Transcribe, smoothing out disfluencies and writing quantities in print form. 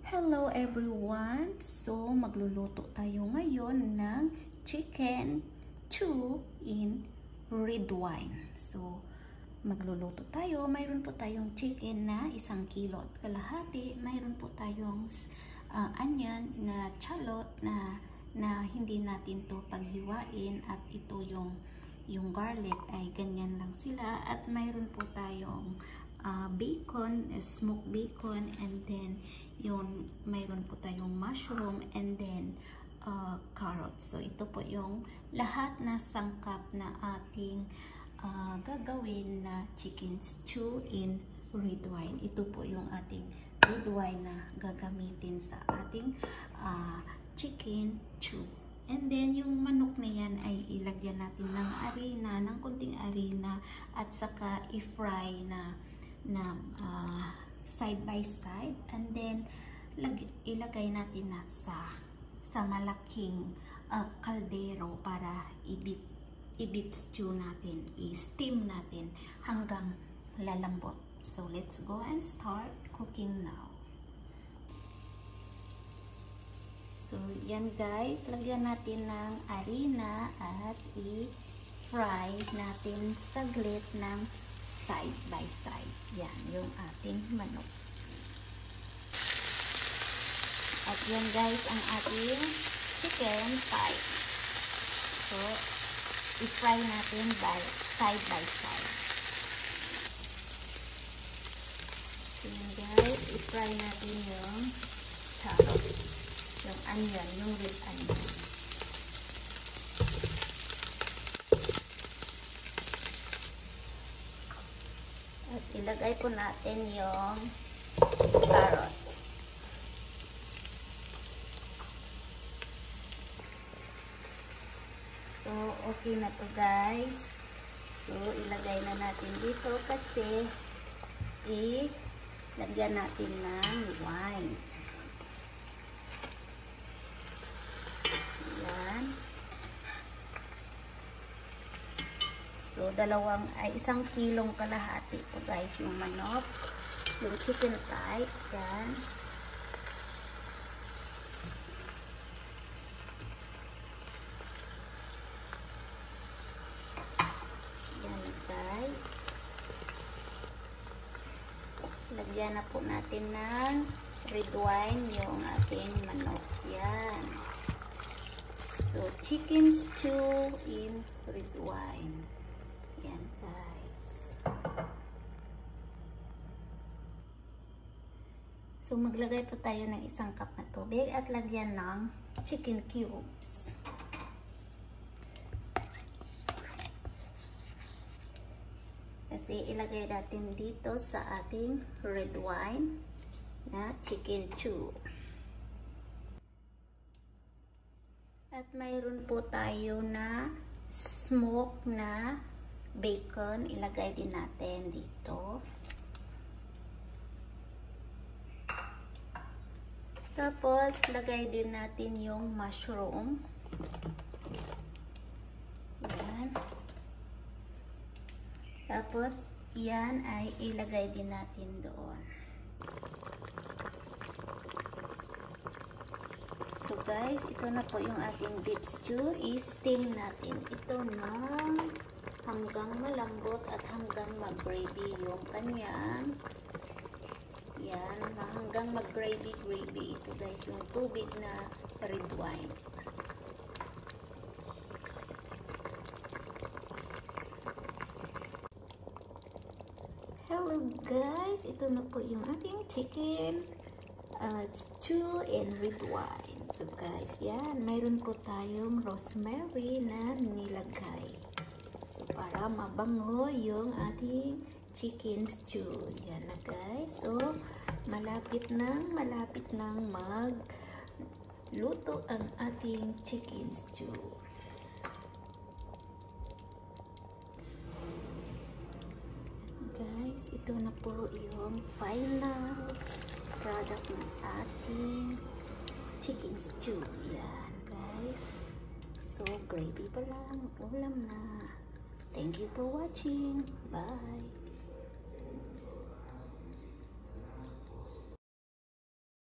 Hello everyone! So, magluluto tayo ngayon ng chicken stew in red wine. So, magluluto tayo. Mayroon po tayong chicken na 1 kilo at kalahati. Mayroon po tayong onion na chalot na hindi natin to paghiwain, at ito yung garlic ay ganyan lang sila, at mayroon po tayong bacon, smoked bacon, and then mayroon po tayong mushroom, and then carrots. So ito po yung lahat na sangkap na ating gagawin na chicken stew in red wine. Ito po yung ating red wine na gagamitin sa ating chicken stew. And then, yung manok na yan ay ilagyan natin ng arena, ng kunting arena, at saka i-fry na side by side. And then, ilagay natin na sa malaking kaldero para i-beef stew natin, i-steam natin hanggang lalambot. So, let's go and start cooking now. So, yan guys, lagyan natin ng arena at i-fry natin saglit ng side by side. Yan, yung ating manok. At yan guys, ang ating chicken thigh. So, i-fry natin side by side. So, yan guys, i-fry natin yung carrot. Yung onion, yung red onion. At ilagay po natin yung carrots. So, okay na to guys. So, ilagay na natin dito kasi ilagyan natin ng wine. So, 1 kilong kalahati po guys yung manok, yung chicken thigh. Yan. Yan guys. Lagyan na po natin ng red wine yung ating manok. Yan. So, chicken stew in red wine. Yan guys. So, maglagay po tayo ng 1 cup na tubig at lagyan ng chicken cubes. Kasi ilagay natin dito sa ating red wine na chicken stew. At mayroon po tayo na smoke na bacon, ilagay din natin dito. Tapos, lagay din natin yung mushroom. Yan. Tapos, yan ay ilagay din natin doon. So guys, ito na po yung ating beef stew. I-steam natin ito ng hanggang malambot at hanggang mag-gravy yung kanyang. Yan, hanggang mag-gravy ito guys, yung tubig na red wine. Hello guys, ito na po yung ating chicken stew in red wine. So guys, yan, mayroon po tayong rosemary na nilagay. So, para mabango yung ating chicken stew. Yan na guys. So, malapit nang magluto ang ating chicken stew. Guys, ito na po yung final product ng ating chicken stew. Yan guys. So, gravy pa lang, ulam na. Thank you for watching. Bye.